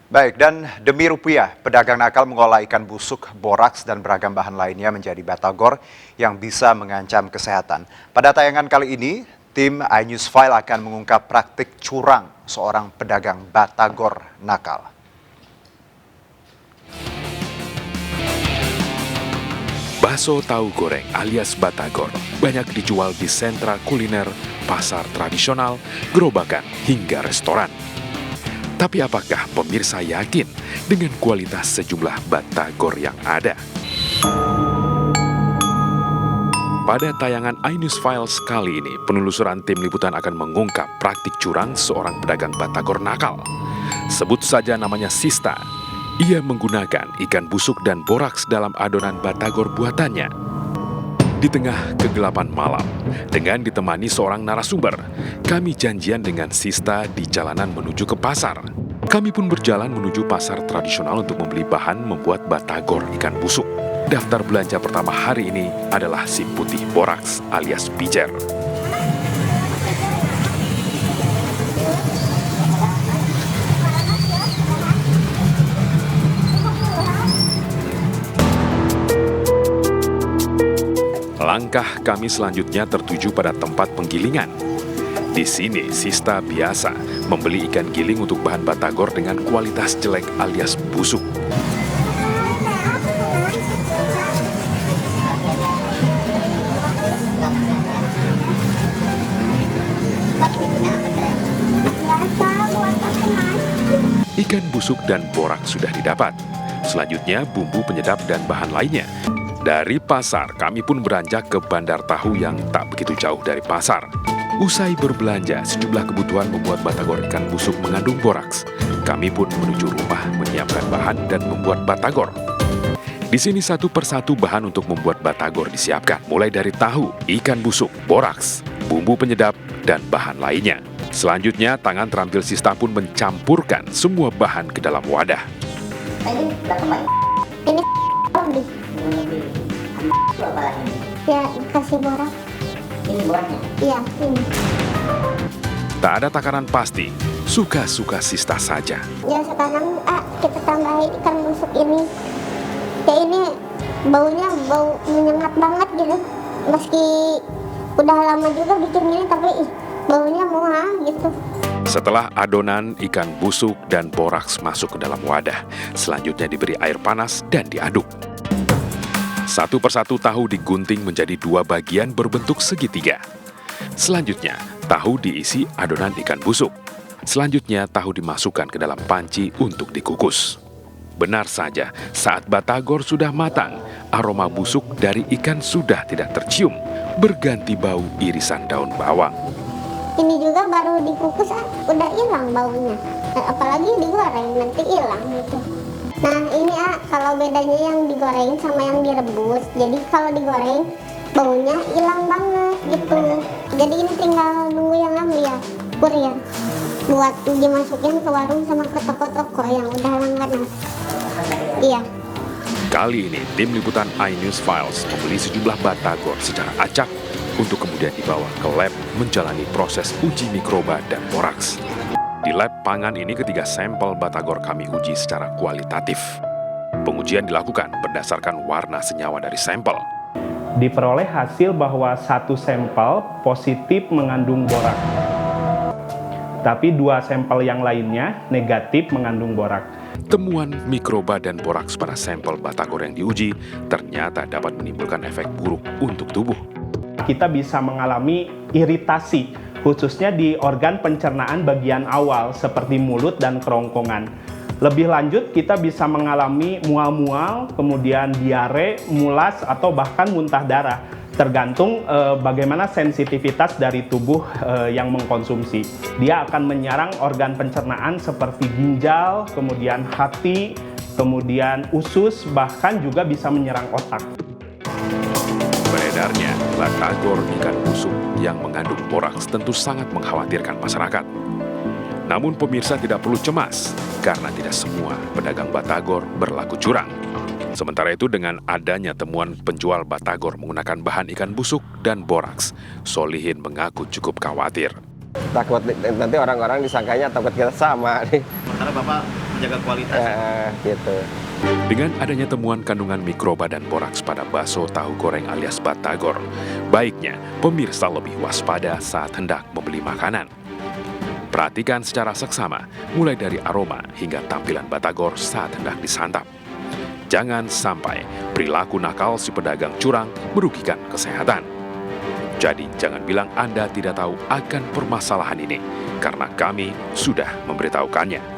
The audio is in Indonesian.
Baik, dan demi rupiah, pedagang nakal mengolah ikan busuk, boraks, dan beragam bahan lainnya menjadi batagor yang bisa mengancam kesehatan. Pada tayangan kali ini, tim iNews File akan mengungkap praktik curang seorang pedagang batagor nakal. Bakso tahu goreng alias batagor banyak dijual di sentra kuliner, pasar tradisional, gerobakan, hingga restoran. Tapi apakah pemirsa yakin dengan kualitas sejumlah batagor yang ada? Pada tayangan iNews Files kali ini, penelusuran tim liputan akan mengungkap praktik curang seorang pedagang batagor nakal. Sebut saja namanya Sista. Ia menggunakan ikan busuk dan boraks dalam adonan batagor buatannya. Di tengah kegelapan malam, dengan ditemani seorang narasumber, kami janjian dengan Sista di jalanan menuju ke pasar. Kami pun berjalan menuju pasar tradisional untuk membeli bahan membuat batagor ikan busuk. Daftar belanja pertama hari ini adalah si putih boraks alias pijer. Langkah kami selanjutnya tertuju pada tempat penggilingan. Di sini, Sista biasa membeli ikan giling untuk bahan batagor dengan kualitas jelek alias busuk. Ikan busuk dan borak sudah didapat. Selanjutnya, bumbu penyedap dan bahan lainnya. Dari pasar, kami pun beranjak ke bandar tahu yang tak begitu jauh dari pasar. Usai berbelanja sejumlah kebutuhan membuat batagor ikan busuk mengandung boraks, kami pun menuju rumah menyiapkan bahan dan membuat batagor. Di sini satu persatu bahan untuk membuat batagor disiapkan, mulai dari tahu, ikan busuk, boraks, bumbu penyedap, dan bahan lainnya. Selanjutnya, tangan terampil Sista pun mencampurkan semua bahan ke dalam wadah. Ini apa lagi? Ya, kasih borak. Ini boraknya? Iya, ini. Tak ada takaran pasti, suka-suka Sista saja. Ya sekarang kita tambahin ikan busuk ini. Ya ini baunya bau menyengat banget gitu. Meski udah lama juga bikin ini tapi baunya mual gitu. Setelah adonan ikan busuk dan boraks masuk ke dalam wadah, selanjutnya diberi air panas dan diaduk. Satu persatu tahu digunting menjadi dua bagian berbentuk segitiga. Selanjutnya, tahu diisi adonan ikan busuk. Selanjutnya, tahu dimasukkan ke dalam panci untuk dikukus. Benar saja, saat batagor sudah matang, aroma busuk dari ikan sudah tidak tercium, berganti bau irisan daun bawang. Ini juga baru dikukus udah hilang baunya. Apalagi digoreng nanti hilang gitu. Nah ini kalau bedanya yang digoreng sama yang direbus. Jadi kalau digoreng baunya hilang banget gitu. Jadi ini tinggal nunggu yang ya kurir buat dimasukin ke warung sama ke toko-toko yang udah langganan. Iya. Kali ini tim liputan iNews Files membeli sejumlah batagor secara acak untuk kemudian dibawa ke lab menjalani proses uji mikroba dan boraks. Di lab pangan ini ketiga sampel batagor kami uji secara kualitatif. Pengujian dilakukan berdasarkan warna senyawa dari sampel. Diperoleh hasil bahwa satu sampel positif mengandung borak. Tapi dua sampel yang lainnya negatif mengandung borak. Temuan mikroba dan boraks pada sampel batagor yang diuji ternyata dapat menimbulkan efek buruk untuk tubuh. Kita bisa mengalami iritasi, khususnya di organ pencernaan bagian awal seperti mulut dan kerongkongan. Lebih lanjut, kita bisa mengalami mual-mual, kemudian diare, mulas, atau bahkan muntah darah. Tergantung bagaimana sensitivitas dari tubuh yang mengkonsumsi. Dia akan menyerang organ pencernaan seperti ginjal, kemudian hati, kemudian usus, bahkan juga bisa menyerang otak. Beredarnya batagor ikan busuk yang mengandung boraks tentu sangat mengkhawatirkan masyarakat. Namun pemirsa tidak perlu cemas, karena tidak semua pedagang batagor berlaku curang. Sementara itu dengan adanya temuan penjual batagor menggunakan bahan ikan busuk dan boraks, Solihin mengaku cukup khawatir. Takut nanti orang-orang disangkanya takut kita sama nih. Karena Bapak menjaga kualitas. Gitu. Dengan adanya temuan kandungan mikroba dan boraks pada bakso tahu goreng alias batagor, baiknya pemirsa lebih waspada saat hendak membeli makanan. Perhatikan secara seksama, mulai dari aroma hingga tampilan batagor saat hendak disantap. Jangan sampai perilaku nakal si pedagang curang merugikan kesehatan. Jadi jangan bilang Anda tidak tahu akan permasalahan ini, karena kami sudah memberitahukannya.